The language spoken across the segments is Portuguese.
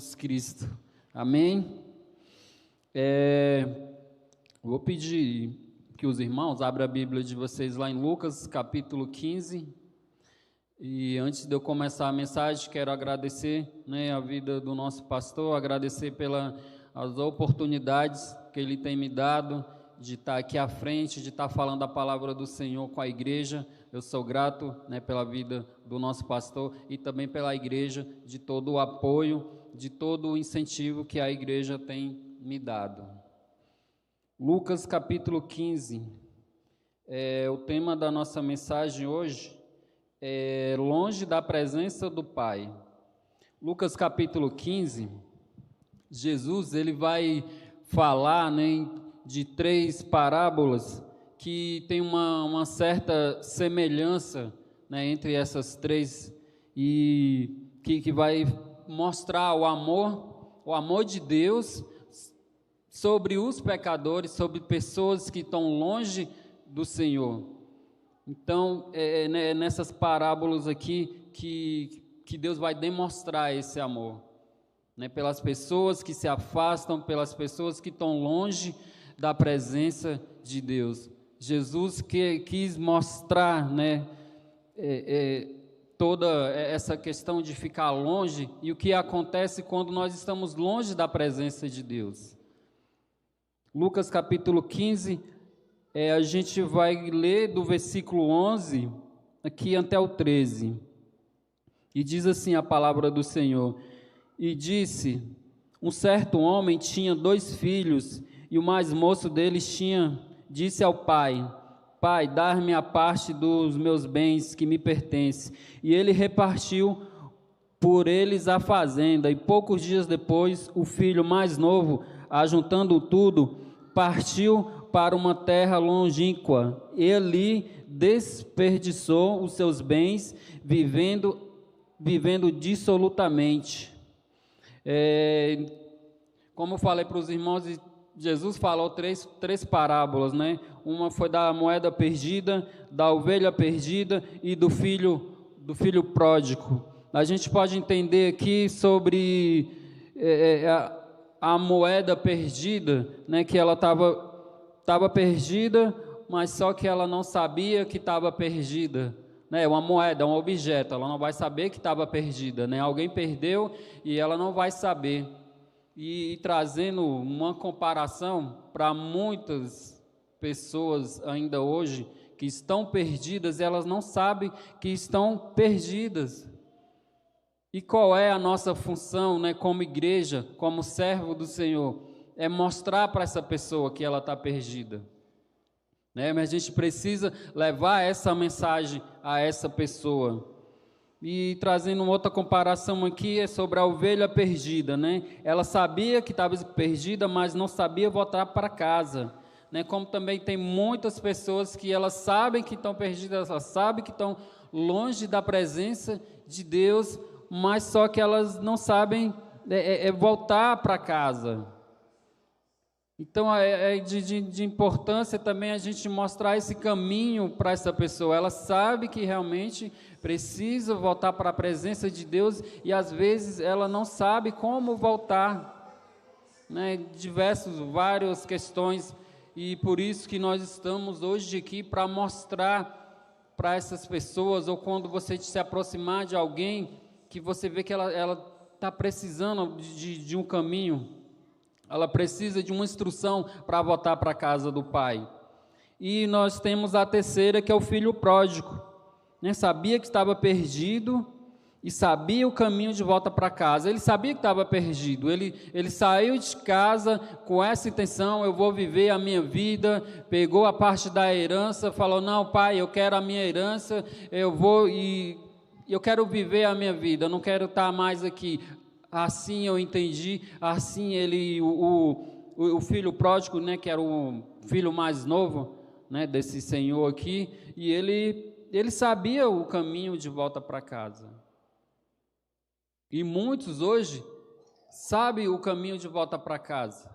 Jesus Cristo. Amém? Vou pedir que os irmãos abram a Bíblia de vocês lá em Lucas, capítulo 15. E antes de eu começar a mensagem, quero agradecer, a vida do nosso pastor, agradecer pelas oportunidades que ele tem me dado de estar aqui à frente, de estar falando a palavra do Senhor com a igreja. Eu sou grato, pela vida do nosso pastor e também pela igreja, de todo o apoio, de todo o incentivo que a igreja tem me dado. Lucas capítulo 15, o tema da nossa mensagem hoje é longe da presença do Pai. Lucas capítulo 15, Jesus ele vai falar, de três parábolas que tem uma certa semelhança, entre essas três, e que vai mostrar o amor de Deus sobre os pecadores, sobre pessoas que estão longe do Senhor. Então, nessas parábolas aqui que Deus vai demonstrar esse amor, pelas pessoas que se afastam, pelas pessoas que estão longe da presença de Deus. Jesus quis mostrar, toda essa questão de ficar longe e o que acontece quando nós estamos longe da presença de Deus. Lucas capítulo 15, a gente vai ler do versículo 11 aqui até o 13. E diz assim a palavra do Senhor: E disse: um certo homem tinha 2 filhos, e o mais moço deles disse ao pai: Pai, dar-me a parte dos meus bens que me pertence. E ele repartiu por eles a fazenda. E poucos dias depois, o filho mais novo, ajuntando tudo, partiu para uma terra longínqua. Ele desperdiçou os seus bens, vivendo dissolutamente. Como eu falei para os irmãos, Jesus falou três parábolas, Uma foi da moeda perdida, da ovelha perdida e do filho pródigo. A gente pode entender aqui sobre a moeda perdida, que ela estava perdida, mas só que ela não sabia que estava perdida. Uma moeda, um objeto, ela não vai saber que estava perdida, Alguém perdeu e ela não vai saber. E trazendo uma comparação para muitas pessoas ainda hoje que estão perdidas, elas não sabem que estão perdidas. E qual é a nossa função, como igreja, como servo do Senhor? É mostrar para essa pessoa que ela está perdida. Mas a gente precisa levar essa mensagem a essa pessoa. E trazendo uma outra comparação aqui, é sobre a ovelha perdida, Ela sabia que estava perdida, mas não sabia voltar para casa, Como também tem muitas pessoas que elas sabem que estão perdidas, elas sabem que estão longe da presença de Deus, mas só que elas não sabem voltar para casa. Então, é de importância também a gente mostrar esse caminho para essa pessoa. Ela sabe que realmente precisa voltar para a presença de Deus e, às vezes, ela não sabe como voltar. Várias questões, e por isso que nós estamos hoje aqui para mostrar para essas pessoas, ou quando você se aproximar de alguém, que você vê que ela está precisando de um caminho, ela precisa de uma instrução para voltar para a casa do pai. E nós temos a terceira, que é o filho pródigo. Sabia que estava perdido e sabia o caminho de volta para casa. Ele sabia que estava perdido. Ele saiu de casa com essa intenção: eu vou viver a minha vida. Pegou a parte da herança, falou: não, pai, eu quero a minha herança, eu quero viver a minha vida, eu não quero estar mais aqui. Assim eu entendi, assim o filho pródigo, que era o filho mais novo, desse senhor aqui, e ele sabia o caminho de volta para casa. E muitos hoje sabem o caminho de volta para casa,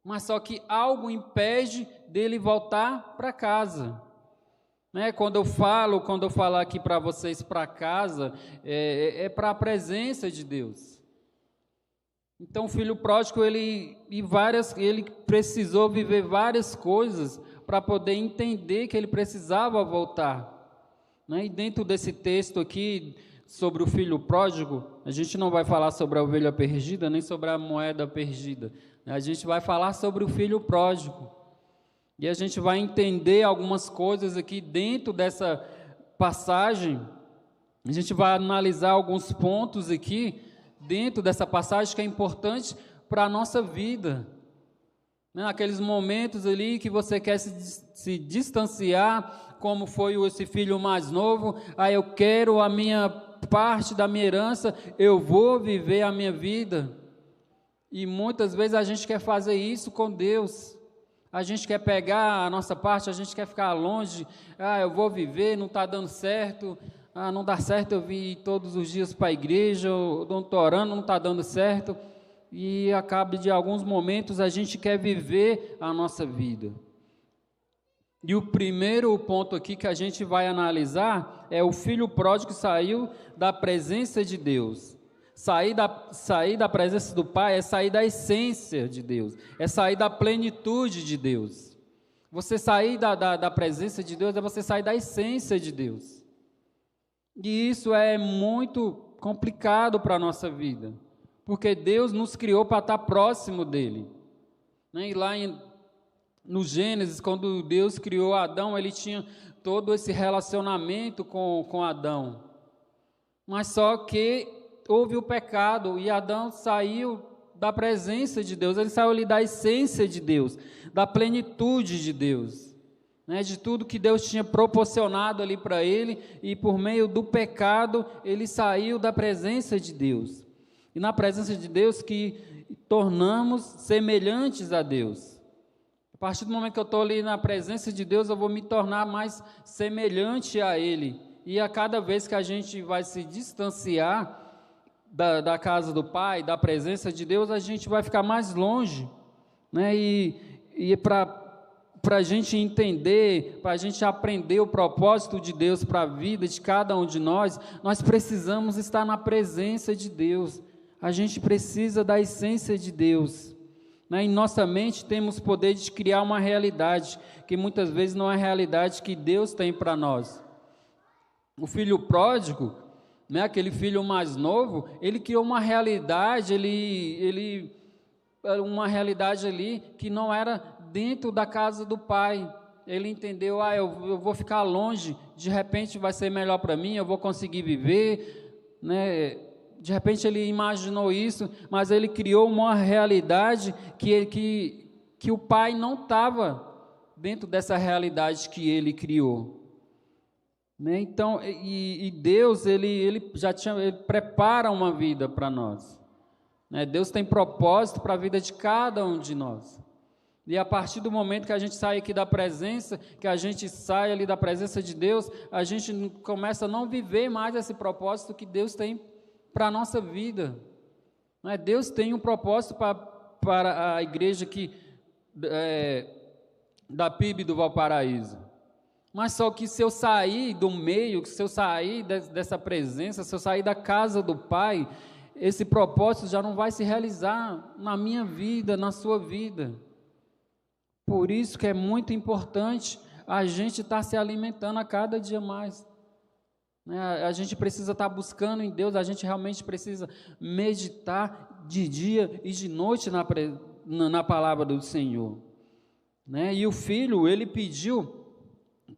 mas só que algo impede dele voltar para casa. Quando eu falar aqui para vocês para casa, é para a presença de Deus. Então o filho pródigo, ele precisou viver várias coisas para poder entender que ele precisava voltar, né? E dentro desse texto aqui, sobre o filho pródigo, a gente não vai falar sobre a ovelha perdida, nem sobre a moeda perdida, né? A gente vai falar sobre o filho pródigo, e a gente vai entender algumas coisas aqui dentro dessa passagem. A gente vai analisar alguns pontos aqui, dentro dessa passagem, que é importante para a nossa vida, né? Aqueles momentos ali que você quer se distanciar, como foi esse filho mais novo, eu quero a minha parte da minha herança, eu vou viver a minha vida, e muitas vezes a gente quer fazer isso com Deus, a gente quer pegar a nossa parte, a gente quer ficar longe, eu vou viver, não está dando certo, não dá certo, eu vim todos os dias para a igreja, eu não estou orando, não está dando certo, e acaba de alguns momentos a gente quer viver a nossa vida. E o primeiro ponto aqui que a gente vai analisar é o filho pródigo que saiu da presença de Deus. Sair da presença do Pai é sair da essência de Deus, é sair da plenitude de Deus. Você sair da presença de Deus é você sair da essência de Deus. E isso é muito complicado para a nossa vida, porque Deus nos criou para estar próximo dEle, né? E lá no Gênesis, quando Deus criou Adão, Ele tinha todo esse relacionamento com Adão, mas só que houve o pecado, e Adão saiu da presença de Deus, ele saiu ali da essência de Deus, da plenitude de Deus, né? De tudo que Deus tinha proporcionado ali para ele, e por meio do pecado, ele saiu da presença de Deus. E na presença de Deus que tornamos semelhantes a Deus. A partir do momento que eu estou ali na presença de Deus, eu vou me tornar mais semelhante a Ele. E a cada vez que a gente vai se distanciar da casa do Pai, da presença de Deus, a gente vai ficar mais longe, né? E para a gente entender, para a gente aprender o propósito de Deus para a vida de cada um de nós precisamos estar na presença de Deus. A gente precisa da essência de Deus, né? Em nossa mente temos poder de criar uma realidade que muitas vezes não é a realidade que Deus tem para nós. O filho pródigo, né, aquele filho mais novo, ele criou uma realidade, uma realidade ali que não era dentro da casa do pai. Ele entendeu, eu vou ficar longe, de repente vai ser melhor para mim, eu vou conseguir viver, né? De repente ele imaginou isso, mas ele criou uma realidade que o pai não estava dentro dessa realidade que ele criou, né? Então, e Deus, ele prepara uma vida para nós, né? Deus tem propósito para a vida de cada um de nós. E a partir do momento que a gente sai aqui da presença, que a gente sai ali da presença de Deus, a gente começa a não viver mais esse propósito que Deus tem para a nossa vida, né? Deus tem um propósito para a igreja aqui, da PIB do Valparaíso, mas só que se eu sair do meio, se eu sair dessa presença, se eu sair da casa do Pai, esse propósito já não vai se realizar na minha vida, na sua vida. Por isso que é muito importante a gente estar se alimentando a cada dia mais, né? A gente precisa estar buscando em Deus, a gente realmente precisa meditar de dia e de noite na palavra do Senhor, né? E o filho, ele pediu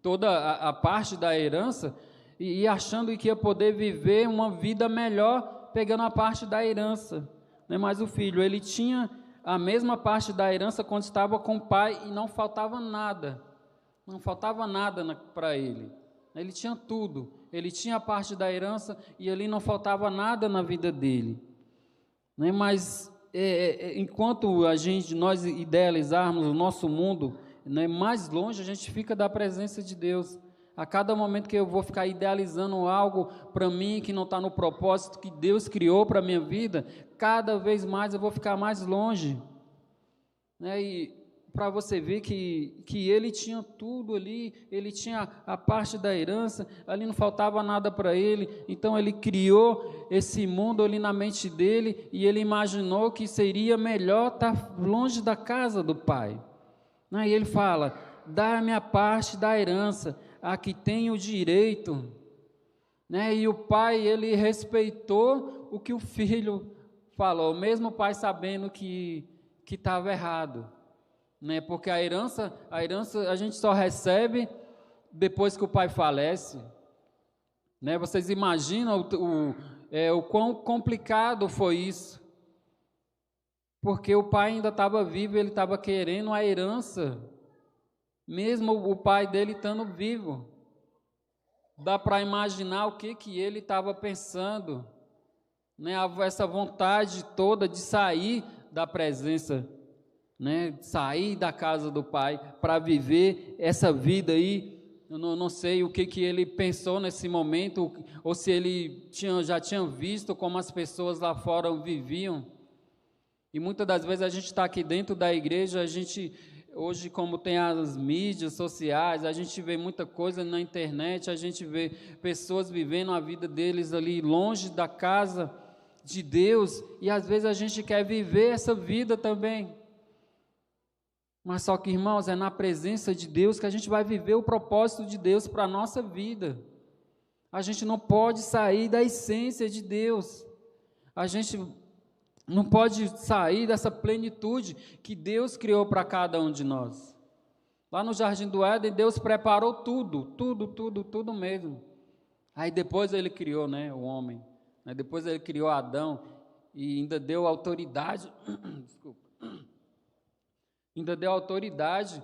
toda a parte da herança e achando que ia poder viver uma vida melhor pegando a parte da herança, né? Mas o filho, ele tinha a mesma parte da herança quando estava com o pai e não faltava nada para ele. Ele tinha tudo, ele tinha a parte da herança e ali não faltava nada na vida dele, né? Mas enquanto nós idealizarmos o nosso mundo, né, mais longe a gente fica da presença de Deus. A cada momento que eu vou ficar idealizando algo para mim que não está no propósito que Deus criou para a minha vida, cada vez mais eu vou ficar mais longe, né? E para você ver que ele tinha tudo ali, ele tinha a parte da herança, ali não faltava nada para ele. Então ele criou esse mundo ali na mente dele e ele imaginou que seria melhor estar longe da casa do pai. E ele fala: dá-me a parte da herança, a que tenho direito. E o pai, ele respeitou o que o filho falou, mesmo o pai sabendo que estava errado. Porque a herança a gente só recebe depois que o pai falece. Vocês imaginam o quão complicado foi isso? Porque o pai ainda estava vivo, ele estava querendo a herança, mesmo o pai dele estando vivo. Dá para imaginar o que ele estava pensando, essa vontade toda de sair da presença, sair da casa do pai para viver essa vida aí. Eu não sei o que ele pensou nesse momento, ou se ele já tinha visto como as pessoas lá fora viviam. E muitas das vezes a gente está aqui dentro da igreja, hoje, como tem as mídias sociais, a gente vê muita coisa na internet, a gente vê pessoas vivendo a vida deles ali longe da casa de Deus, e às vezes a gente quer viver essa vida também. Mas só que, irmãos, é na presença de Deus que a gente vai viver o propósito de Deus para a nossa vida. A gente não pode sair da essência de Deus. A gente não pode sair dessa plenitude que Deus criou para cada um de nós. Lá no Jardim do Éden, Deus preparou tudo mesmo. Aí depois Ele criou, o homem. Depois Ele criou Adão e ainda deu autoridade. Desculpa. Ainda deu autoridade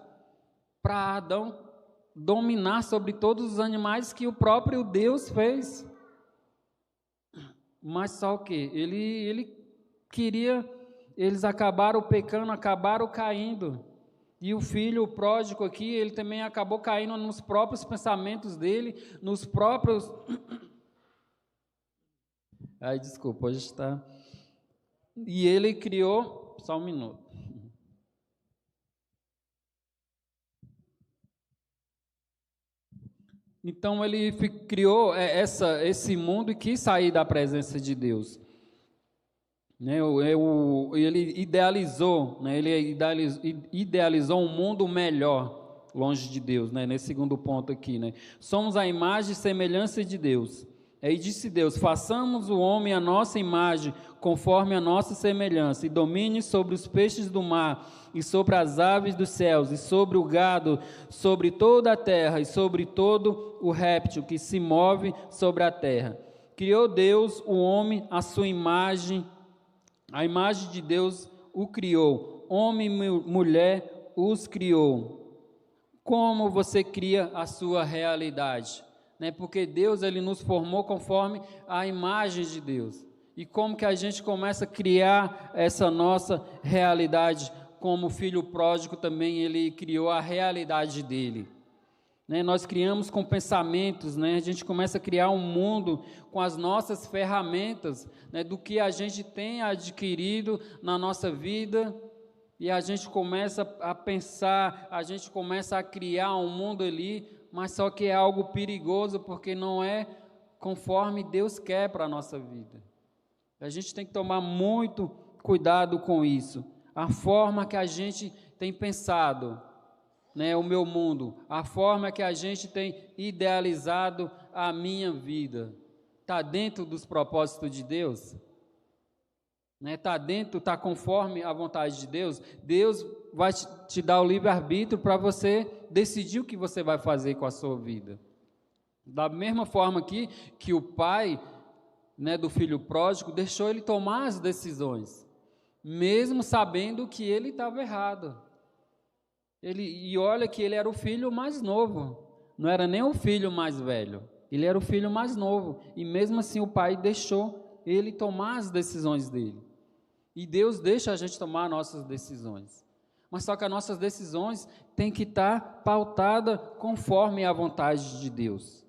para Adão dominar sobre todos os animais que o próprio Deus fez. Mas só o quê? Ele queria, eles acabaram pecando, acabaram caindo. E o filho pródigo aqui, ele também acabou caindo nos próprios pensamentos dele, nos próprios... Ai, desculpa, hoje está... E ele criou... Só um minuto. Então ele criou esse mundo e quis sair da presença de Deus. Ele idealizou, ele idealizou um mundo melhor, longe de Deus, nesse segundo ponto aqui. Somos a imagem e semelhança de Deus. Aí disse Deus: façamos o homem a nossa imagem, conforme a nossa semelhança, e domine sobre os peixes do mar, e sobre as aves dos céus, e sobre o gado, sobre toda a terra, e sobre todo o réptil que se move sobre a terra. Criou Deus o homem à sua imagem, a imagem de Deus o criou, homem e mulher os criou. Como você cria a sua realidade? Porque Deus, Ele nos formou conforme a imagem de Deus. E como que a gente começa a criar essa nossa realidade? Como o filho pródigo também, ele criou a realidade dele. Nós criamos com pensamentos, a gente começa a criar um mundo com as nossas ferramentas, do que a gente tem adquirido na nossa vida, e a gente começa a pensar, a gente começa a criar um mundo ali, mas só que é algo perigoso, porque não é conforme Deus quer para a nossa vida. A gente tem que tomar muito cuidado com isso. A forma que a gente tem pensado, o meu mundo, a forma que a gente tem idealizado a minha vida, está dentro dos propósitos de Deus? Está dentro, está conforme a vontade de Deus? Deus vai te dar o livre-arbítrio para você decidir o que você vai fazer com a sua vida. Da mesma forma que o pai, do filho pródigo, deixou ele tomar as decisões, mesmo sabendo que ele estava errado. E olha que ele era o filho mais novo, não era nem o filho mais velho, ele era o filho mais novo, e mesmo assim o pai deixou ele tomar as decisões dele. E Deus deixa a gente tomar nossas decisões, mas só que as nossas decisões têm que estar pautadas conforme a vontade de Deus.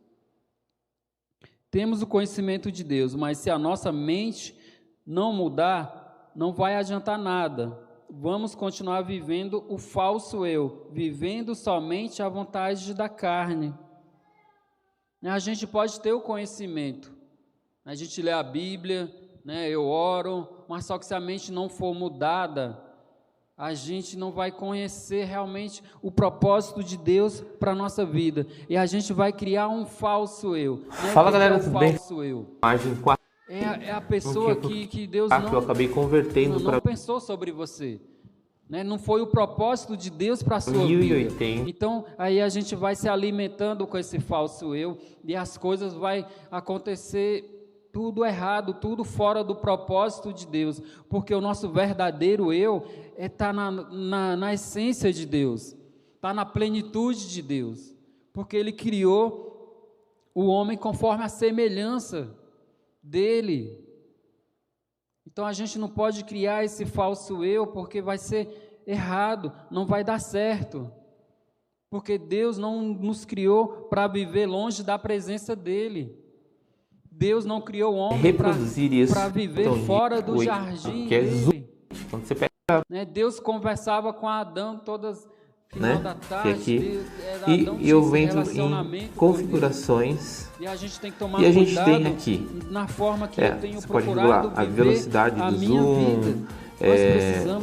Temos o conhecimento de Deus, mas se a nossa mente não mudar, não vai adiantar nada. vamos continuar vivendo o falso eu, vivendo somente a vontade da carne. A gente pode ter o conhecimento, a gente lê a Bíblia, né, eu oro, mas só que se a mente não for mudada, a gente não vai conhecer realmente o propósito de Deus para a nossa vida. E a gente vai criar um falso eu. Fala, galera, tudo bem? Falso eu. Imagem 4. É a pessoa que Deus que eu acabei convertendo não pensou sobre você. Né? Não foi o propósito de Deus para a sua 1080. vida. Então, aí a gente vai se alimentando com esse falso eu e as coisas vai acontecer tudo errado, tudo fora do propósito de Deus, porque o nosso verdadeiro eu está na essência de Deus, está na plenitude de Deus, porque Ele criou o homem conforme a semelhança dEle. Então a gente não pode criar esse falso eu, porque vai ser errado, não vai dar certo, porque Deus não nos criou para viver longe da presença dEle. Deus não criou o homem para viver fora do jardim dele. Quando você pega, Deus conversava com Adão todas final da tarde. Aqui. E eu vendo em configurações. E a gente tem que tomar cuidado tem aqui na forma que eu tenho você procurado pode viver a velocidade do zoom,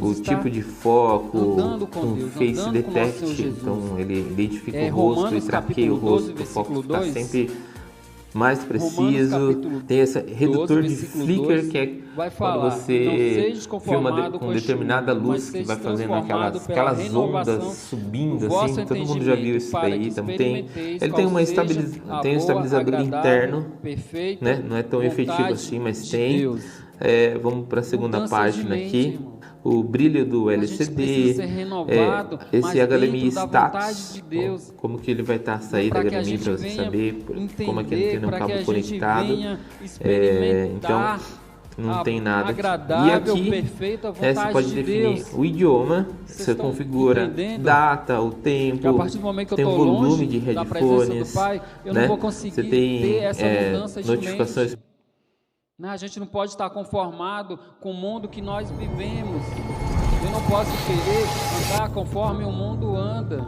o tipo de foco, com Face Detect. Então ele identifica o rosto e traqueia o rosto para o foco ficar sempre mais preciso. Tem esse redutor de flicker, que é quando você filma com determinada luz, que vai fazendo aquelas ondas subindo assim. Todo mundo já viu isso daí. Então ele tem um estabilizador interno, né? Não é tão efetivo assim, mas tem. Vamos para a segunda página aqui. O brilho do LCD, esse HDMI status, como que ele vai estar a sair da HDMI para você saber como é que ele tem um cabo conectado. Então não tem nada. E aqui você pode definir o idioma, você configura data, o tempo, tem o volume de headphones, né? Você tem notificações. A gente não pode estar conformado com o mundo que nós vivemos. Eu não posso querer andar conforme o mundo anda.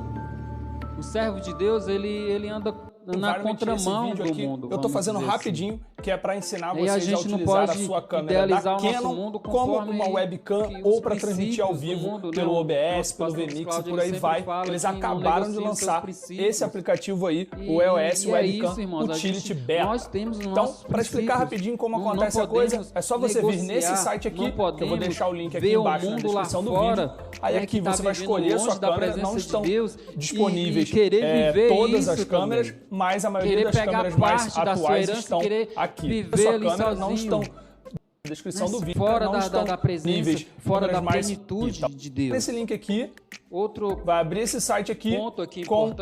O servo de Deus, ele anda na contramão do mundo. Eu estou fazendo rapidinho, que é para ensinar vocês a utilizar a sua câmera da Canon como uma webcam ou para transmitir ao vivo pelo OBS, pelo vMix e por aí vai. Eles acabaram de lançar esse aplicativo aí, o EOS Webcam Utility Beta. Então, para explicar rapidinho como acontece a coisa, é só você vir nesse site aqui, que eu vou deixar o link aqui embaixo na descrição do vídeo. Aí aqui você vai escolher a sua câmera, não estão disponíveis todas as câmeras, mas a maioria das câmeras mais atuais estão aqui. A sua câmera não estão na descrição do vídeo, fora não estão da presença, fora da plenitude de Deus. Nesse link aqui, vai abrir esse site aqui com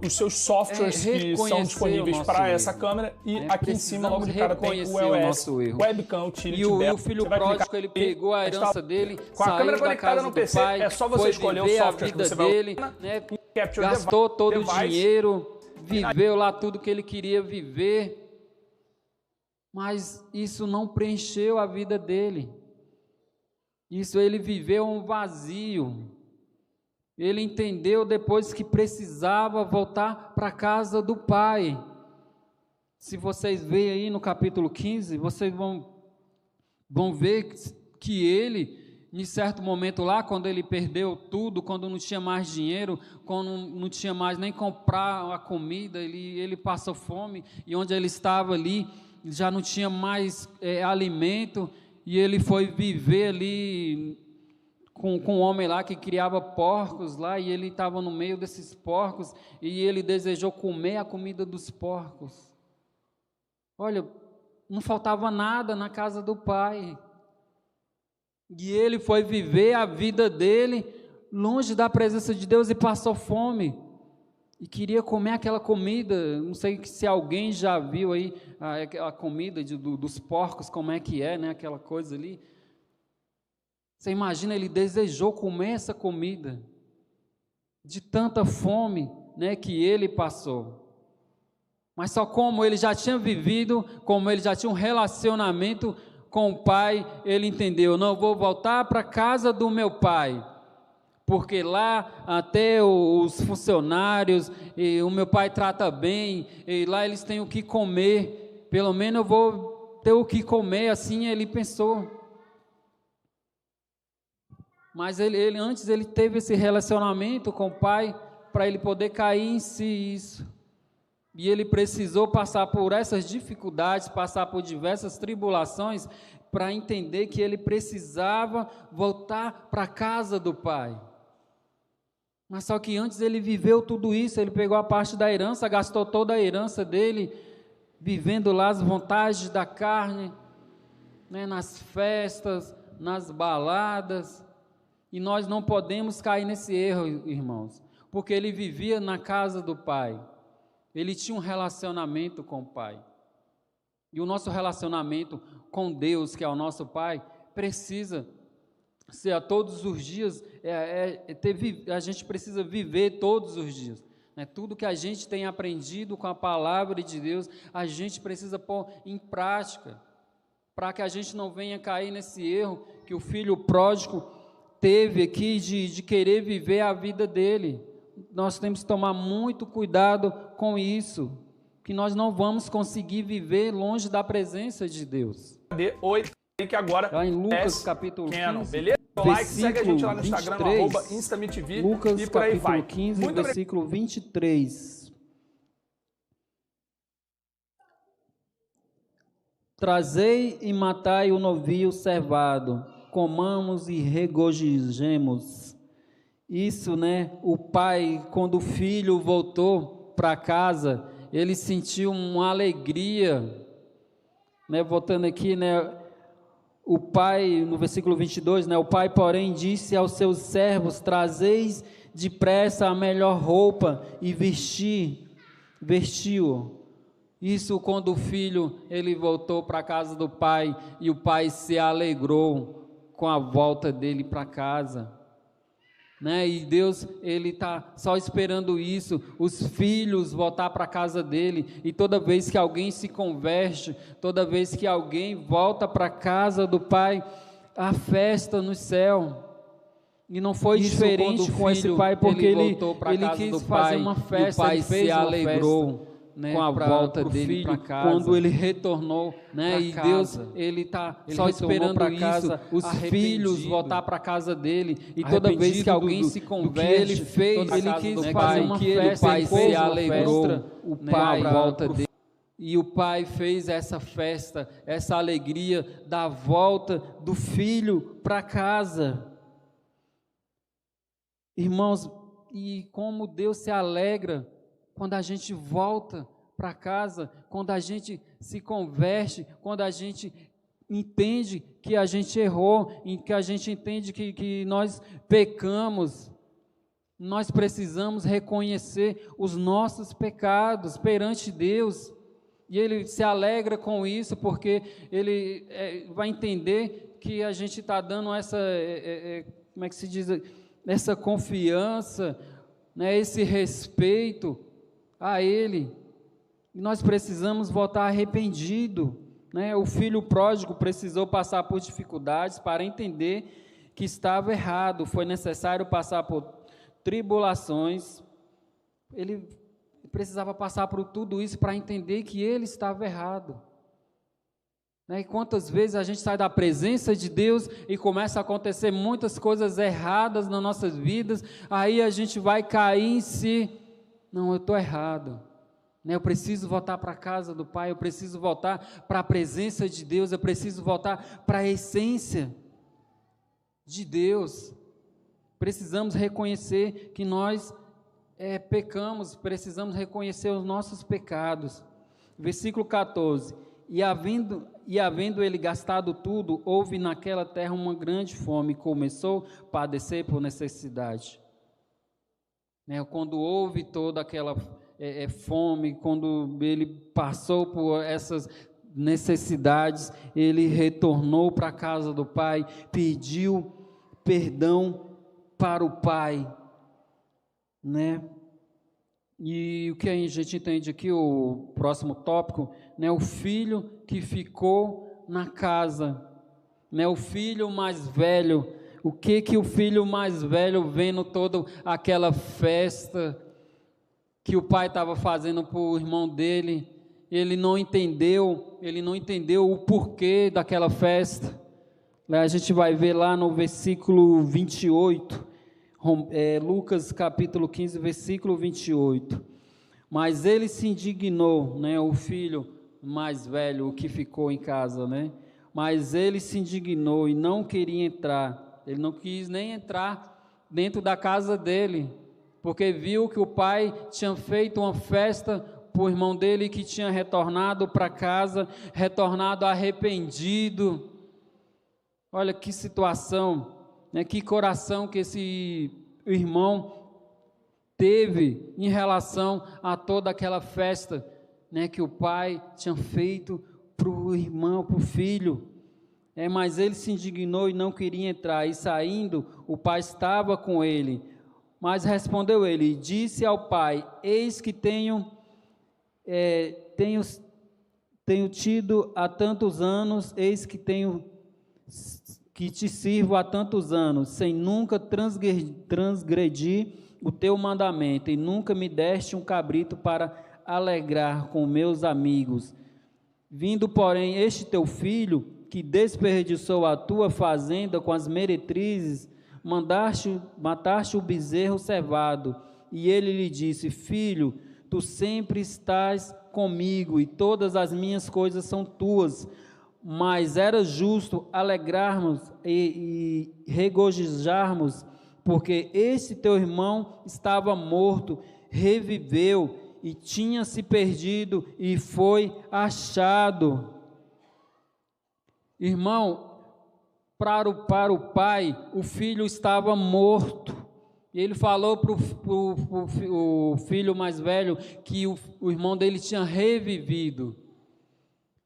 os seus softwares que são disponíveis para essa câmera e aqui em cima logo de cara tem o EOS Webcam Utility Beta. E o filho pródigo, ele pegou a herança dele, com a câmera conectada no PC, é só você escolher o software que você vai usar, gastou todo o dinheiro, viveu lá tudo que ele queria viver, mas isso não preencheu a vida dele. Isso, ele viveu um vazio. Ele entendeu depois que precisava voltar para a casa do Pai. Se vocês verem aí no capítulo 15, vocês vão ver que ele, em certo momento lá, quando ele perdeu tudo, quando não tinha mais dinheiro, quando não tinha mais nem comprar a comida, ele passou fome, e onde ele estava ali, já não tinha mais alimento, e ele foi viver ali com um homem lá que criava porcos lá, e ele estava no meio desses porcos, e ele desejou comer a comida dos porcos. Olha, não faltava nada na casa do Pai. E ele foi viver a vida dele longe da presença de Deus e passou fome. E queria comer aquela comida. Não sei se alguém já viu aí a comida dos porcos, como é que é, né? Aquela coisa ali. Você imagina, ele desejou comer essa comida. De tanta fome, né, que ele passou. Mas só como ele já tinha vivido, como ele já tinha um relacionamento com o pai, ele entendeu, não, vou voltar para a casa do meu pai, porque lá até os funcionários, e o meu pai trata bem, e lá eles têm o que comer, pelo menos eu vou ter o que comer, assim ele pensou. Mas antes ele teve esse relacionamento com o pai, para ele poder cair em si isso. E ele precisou passar por essas dificuldades, passar por diversas tribulações, para entender que ele precisava voltar para a casa do pai. Mas só que antes ele viveu tudo isso, ele pegou a parte da herança, gastou toda a herança dele, vivendo lá as vontades da carne, né, nas festas, nas baladas. E nós não podemos cair nesse erro, irmãos, porque ele vivia na casa do pai, ele tinha um relacionamento com o pai, e o nosso relacionamento com Deus, que é o nosso pai, precisa ser a todos os dias, a gente precisa viver todos os dias, né? Tudo que a gente tem aprendido com a palavra de Deus, a gente precisa pôr em prática, para que a gente não venha cair nesse erro que o filho pródigo teve aqui de querer viver a vida dele. Nós temos que tomar muito cuidado com isso, que nós não vamos conseguir viver longe da presença de Deus. Que agora lá em Lucas capítulo 15, beleza? Like, segue a gente lá no Instagram, @InstaMeTV, Lucas e por aí vai. capítulo 15, versículo 23. Trazei e matai o novio cevado, comamos e regozijemos. Isso, né? O pai, quando o filho voltou para casa, ele sentiu uma alegria, né? Voltando aqui, né? O pai, no versículo 22, né? O pai, porém, disse aos seus servos: trazeis depressa a melhor roupa e vestiu. Isso quando o filho, ele voltou para a casa do pai, e o pai se alegrou com a volta dele para casa, né? E Deus, ele está só esperando isso, os filhos voltar para a casa dele. E toda vez que alguém se converte, toda vez que alguém volta para a casa do pai, a festa no céu. E não foi isso diferente com esse pai, porque ele quis fazer uma festa, e o pai se alegrou, né, com a volta dele para casa, quando ele retornou, né? E Deus, ele está só esperando isso, os filhos voltar para a casa dele. E toda vez que alguém se converte, ele fez, ele quis fazer uma festa, o pai se alegrou, o pai volta dele. E o pai fez essa festa, essa alegria da volta do filho para casa. Irmãos, e como Deus se alegra quando a gente volta para casa, quando a gente se converte, quando a gente entende que a gente errou, que a gente entende que nós pecamos. Nós precisamos reconhecer os nossos pecados perante Deus, e Ele se alegra com isso, porque Ele vai entender que a gente está dando essa, como é que se diz, essa confiança, né, esse respeito a Ele. E nós precisamos voltar arrependido, né? O filho pródigo precisou passar por dificuldades para entender que estava errado. Foi necessário passar por tribulações. Ele precisava passar por tudo isso para entender que ele estava errado, né? E quantas vezes a gente sai da presença de Deus e começa a acontecer muitas coisas erradas nas nossas vidas, aí a gente vai cair em si. Não, eu estou errado, né? Eu preciso voltar para a casa do Pai, eu preciso voltar para a presença de Deus, eu preciso voltar para a essência de Deus. Precisamos reconhecer que nós pecamos, precisamos reconhecer os nossos pecados. Versículo 14: E havendo ele gastado tudo, houve naquela terra uma grande fome, começou a padecer por necessidade. Né? Quando houve toda aquela fome, quando ele passou por essas necessidades, ele retornou para a casa do pai, pediu perdão para o pai, né? E o que a gente entende aqui, o próximo tópico, né? O filho que ficou na casa, né? O filho mais velho, o que o filho mais velho, vendo toda aquela festa que o pai estava fazendo para o irmão dele, ele não entendeu o porquê daquela festa. A gente vai ver lá no versículo 28, Lucas capítulo 15, versículo 28. Mas ele se indignou, né, o filho mais velho, o que ficou em casa, né? Mas ele se indignou e não queria entrar, ele não quis nem entrar dentro da casa dele, porque viu que o pai tinha feito uma festa para o irmão dele, que tinha retornado para casa, retornado arrependido. Olha que situação, né? Que coração que esse irmão teve em relação a toda aquela festa, né, que o pai tinha feito para o irmão, para o filho. Mas ele se indignou e não queria entrar, e saindo, o pai estava com ele. Mas respondeu ele, e disse ao pai: eis que tenho tido há tantos anos, eis que te sirvo há tantos anos, sem nunca transgredir o teu mandamento, e nunca me deste um cabrito para alegrar com meus amigos. Vindo, porém, este teu filho, que desperdiçou a tua fazenda com as meretrizes, mataste o bezerro cevado. E ele lhe disse: filho, tu sempre estás comigo, e todas as minhas coisas são tuas. Mas era justo alegrarmos e regozijarmos, porque esse teu irmão estava morto, reviveu, e tinha se perdido e foi achado. Irmão, para o pai, o filho estava morto. E ele falou para o filho mais velho que o irmão dele tinha revivido.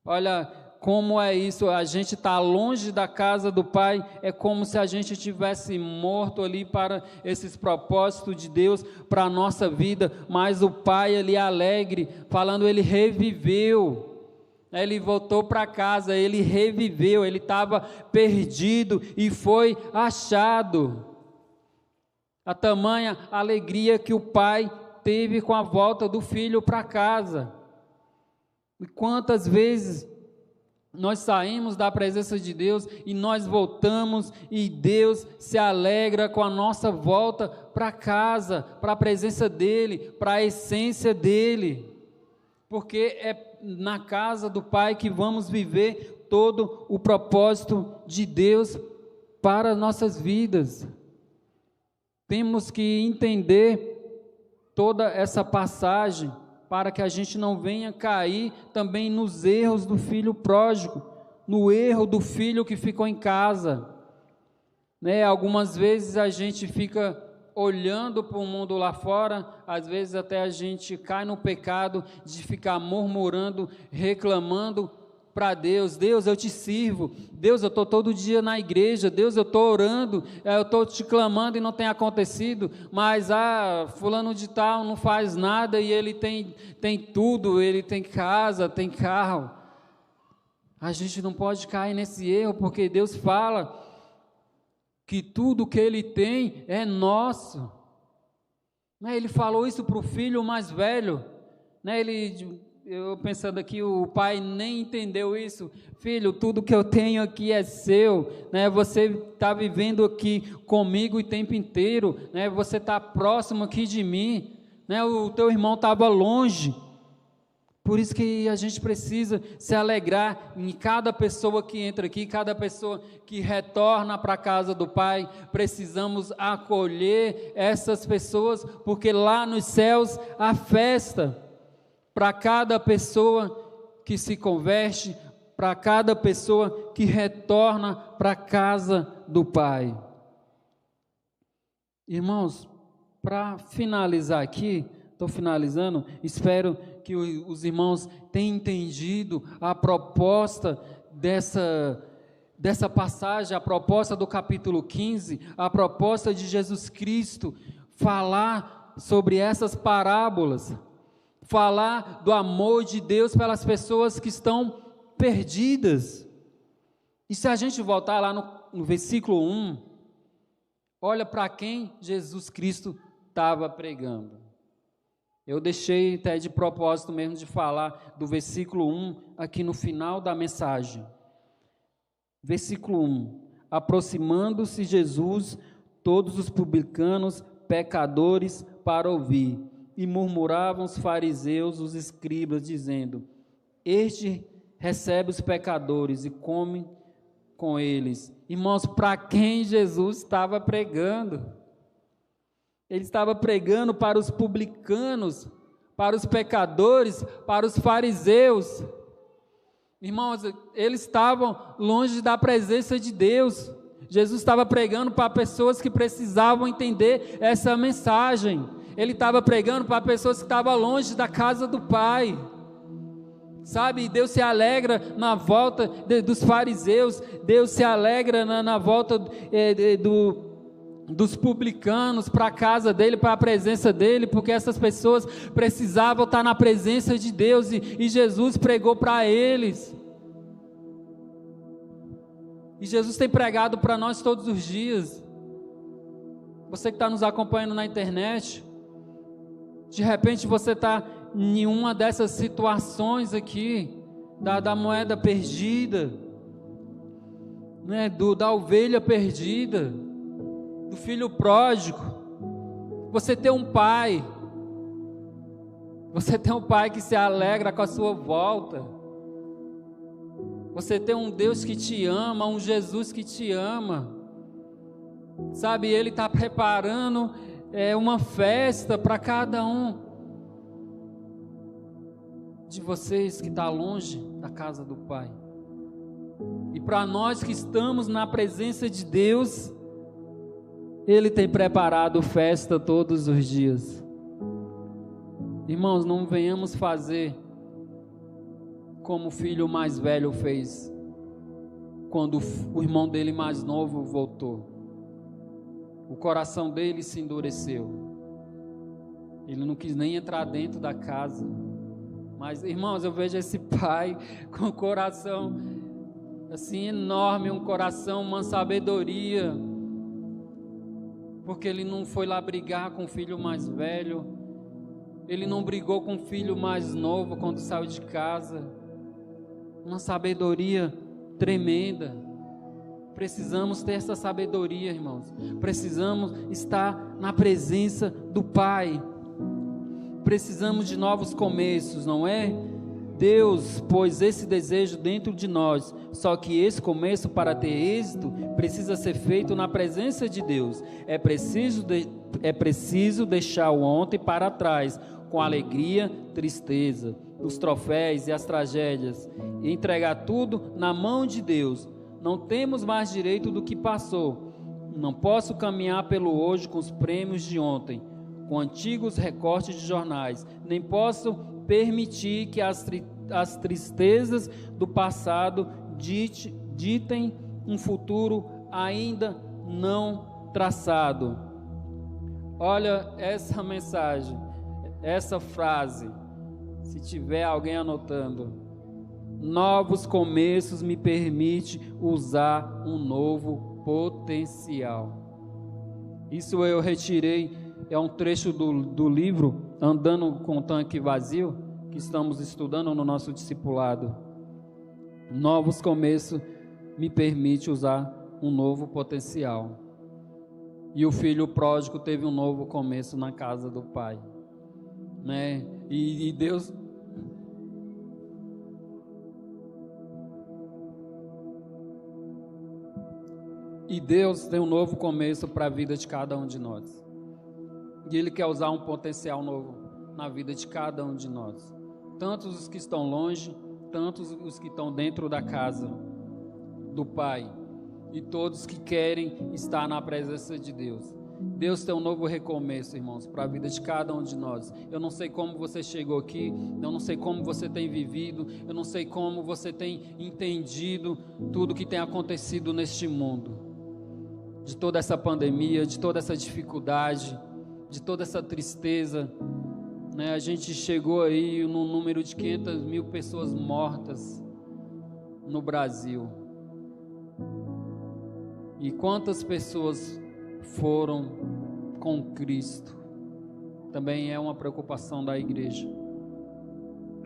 Olha como é isso, a gente está longe da casa do Pai, é como se a gente tivesse morto ali para esses propósitos de Deus, para a nossa vida, mas o Pai ali alegre, falando, ele reviveu, ele voltou para casa, ele reviveu, ele estava perdido e foi achado. A tamanha alegria que o pai teve com a volta do filho para casa. E quantas vezes nós saímos da presença de Deus e nós voltamos e Deus se alegra com a nossa volta para casa, para a presença dEle, para a essência dEle, porque é na casa do Pai que vamos viver todo o propósito de Deus para nossas vidas. Temos que entender toda essa passagem para que a gente não venha cair também nos erros do filho pródigo, no erro do filho que ficou em casa, né? Algumas vezes a gente fica olhando para o mundo lá fora, às vezes até a gente cai no pecado de ficar murmurando, reclamando para Deus. Deus, eu te sirvo. Deus, eu estou todo dia na igreja. Deus, eu estou orando, eu estou te clamando e não tem acontecido, mas fulano de tal não faz nada e ele tem tudo, ele tem casa, tem carro. A gente não pode cair nesse erro, porque Deus fala que tudo que ele tem é nosso. Ele falou isso para o filho mais velho, eu pensando aqui, o pai nem entendeu isso. Filho, tudo que eu tenho aqui é seu, né? Você está vivendo aqui comigo o tempo inteiro, né? Você está próximo aqui de mim, né? O teu irmão estava longe. Por isso que a gente precisa se alegrar em cada pessoa que entra aqui, cada pessoa que retorna para a casa do Pai. Precisamos acolher essas pessoas, porque lá nos céus há festa para cada pessoa que se converte, para cada pessoa que retorna para a casa do Pai. Irmãos, para finalizar aqui, estou finalizando, espero que os irmãos tenham entendido a proposta dessa passagem, a proposta do capítulo 15, a proposta de Jesus Cristo, falar sobre essas parábolas, falar do amor de Deus pelas pessoas que estão perdidas. E se a gente voltar lá no versículo 1, olha para quem Jesus Cristo estava pregando. Eu deixei até de propósito mesmo de falar do versículo 1 aqui no final da mensagem. Versículo 1: aproximando-se Jesus, todos os publicanos, pecadores, para ouvir, e murmuravam os fariseus, os escribas, dizendo: este recebe os pecadores e come com eles. Irmãos, para quem Jesus estava pregando? Ele estava pregando para os publicanos, para os pecadores, para os fariseus. Irmãos, eles estavam longe da presença de Deus. Jesus estava pregando para pessoas que precisavam entender essa mensagem. Ele estava pregando para pessoas que estavam longe da casa do Pai. Sabe, Deus se alegra na volta dos fariseus, Deus se alegra na volta dos publicanos para a casa dele, para a presença dele, porque essas pessoas precisavam estar na presença de Deus, e Jesus pregou para eles. E Jesus tem pregado para nós todos os dias. Você que está nos acompanhando na internet, de repente você está em uma dessas situações aqui, da moeda perdida, né, da ovelha perdida, do filho pródigo. Você tem um pai que se alegra com a sua volta. Você tem um Deus que te ama, um Jesus que te ama. Sabe, Ele está preparando uma festa para cada um de vocês que está longe da casa do Pai. E para nós que estamos na presença de Deus, Ele tem preparado festa todos os dias. Irmãos, não venhamos fazer como o filho mais velho fez, quando o irmão dele mais novo voltou. O coração dele se endureceu. Ele não quis nem entrar dentro da casa. Mas, irmãos, eu vejo esse pai com o coração assim enorme, um coração, uma sabedoria, porque ele não foi lá brigar com o filho mais velho, ele não brigou com o filho mais novo quando saiu de casa. Uma sabedoria tremenda. Precisamos ter essa sabedoria, irmãos. Precisamos estar na presença do Pai. Precisamos de novos começos, não é? Deus pôs esse desejo dentro de nós, só que esse começo, para ter êxito, precisa ser feito na presença de Deus. É preciso deixar o ontem para trás, com alegria, tristeza, os troféus e as tragédias, e entregar tudo na mão de Deus. Não temos mais direito do que passou. Não posso caminhar pelo hoje com os prêmios de ontem, com antigos recortes de jornais, nem posso permitir que as tristezas do passado ditem um futuro ainda não traçado. Olha essa mensagem, essa frase, se tiver alguém anotando: novos começos me permite usar um novo potencial. Isso eu retirei. É um trecho do livro Andando com o Tanque Vazio, que estamos estudando no nosso discipulado. Novos começos me permite usar um novo potencial. E o filho pródigo teve um novo começo na casa do Pai, né? E Deus... E Deus tem um novo começo para a vida de cada um de nós. E Ele quer usar um potencial novo na vida de cada um de nós. Tantos os que estão longe, tantos os que estão dentro da casa do Pai. E todos que querem estar na presença de Deus. Deus tem um novo recomeço, irmãos, para a vida de cada um de nós. Eu não sei como você chegou aqui, eu não sei como você tem vivido, eu não sei como você tem entendido tudo que tem acontecido neste mundo. De toda essa pandemia, de toda essa dificuldade, de toda essa tristeza, né? A gente chegou aí num número de 500 mil pessoas mortas no Brasil. E quantas pessoas foram com Cristo? Também é uma preocupação da igreja.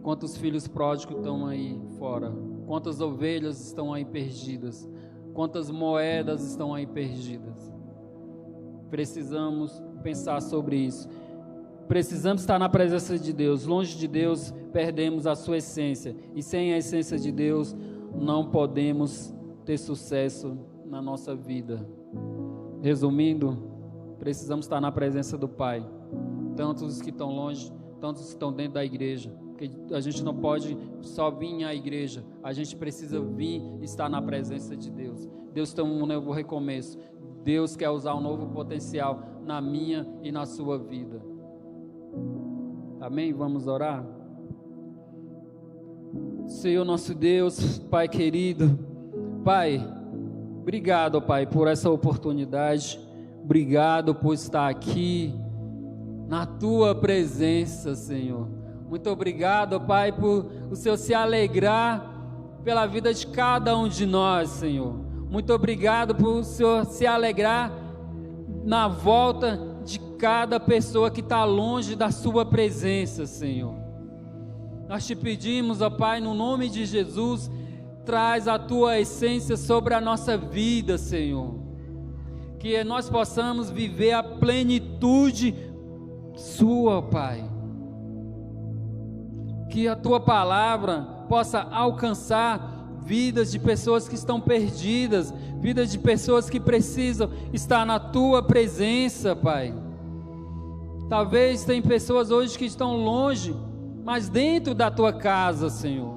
Quantos filhos pródigos estão aí fora? Quantas ovelhas estão aí perdidas? Quantas moedas estão aí perdidas? Precisamos pensar sobre isso. Precisamos estar na presença de Deus. Longe de Deus, perdemos a sua essência. E sem a essência de Deus, não podemos ter sucesso na nossa vida. Resumindo, precisamos estar na presença do Pai. Tanto os que estão longe, tanto os que estão dentro da igreja. Porque a gente não pode só vir à igreja. A gente precisa vir e estar na presença de Deus. Deus tem um novo recomeço. Deus quer usar um novo potencial na minha e na sua vida. Amém? Vamos orar? Senhor nosso Deus, Pai querido, Pai, obrigado, Pai, por essa oportunidade. Obrigado por estar aqui na Tua presença, Senhor. Muito obrigado, Pai, por o Senhor se alegrar pela vida de cada um de nós, Senhor. Muito obrigado por o Senhor se alegrar na volta de cada pessoa que está longe da Sua presença, Senhor. Nós te pedimos, ó Pai, no nome de Jesus, traz a Tua essência sobre a nossa vida, Senhor. Que nós possamos viver a plenitude Sua, Pai. Que a Tua palavra possa alcançar vidas de pessoas que estão perdidas, vidas de pessoas que precisam estar na Tua presença, Pai. Talvez tem pessoas hoje que estão longe, mas dentro da Tua casa, Senhor.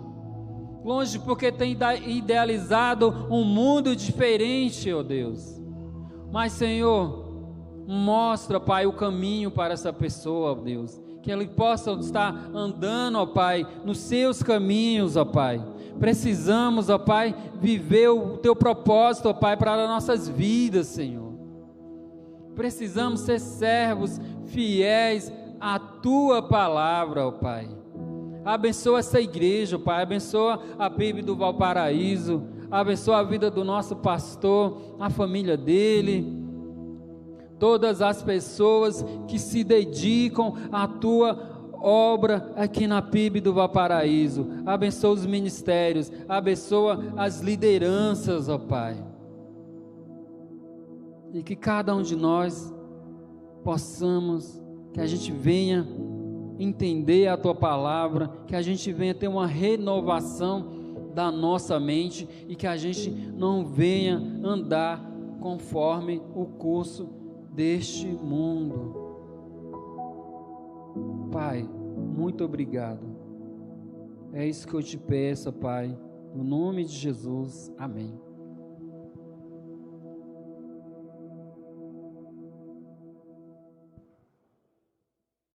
Longe porque tem idealizado um mundo diferente, ó Deus. Mas, Senhor, mostra, Pai, o caminho para essa pessoa, ó Deus. Que ele possa estar andando, ó Pai, nos seus caminhos, ó Pai. Precisamos, ó Pai, viver o Teu propósito, ó Pai, para as nossas vidas, Senhor. Precisamos ser servos fiéis à Tua palavra, ó Pai. Abençoa essa igreja, ó Pai. Abençoa a PIB do Valparaíso. Abençoa a vida do nosso pastor, a família dele. Todas as pessoas que se dedicam à Tua obra aqui na PIB do Valparaíso. Abençoa os ministérios, abençoa as lideranças, ó Pai. E que cada um de nós possamos, que a gente venha entender a Tua palavra, que a gente venha ter uma renovação da nossa mente e que a gente não venha andar conforme o curso deste mundo. Pai, muito obrigado. É isso que eu te peço, Pai, no nome de Jesus. Amém.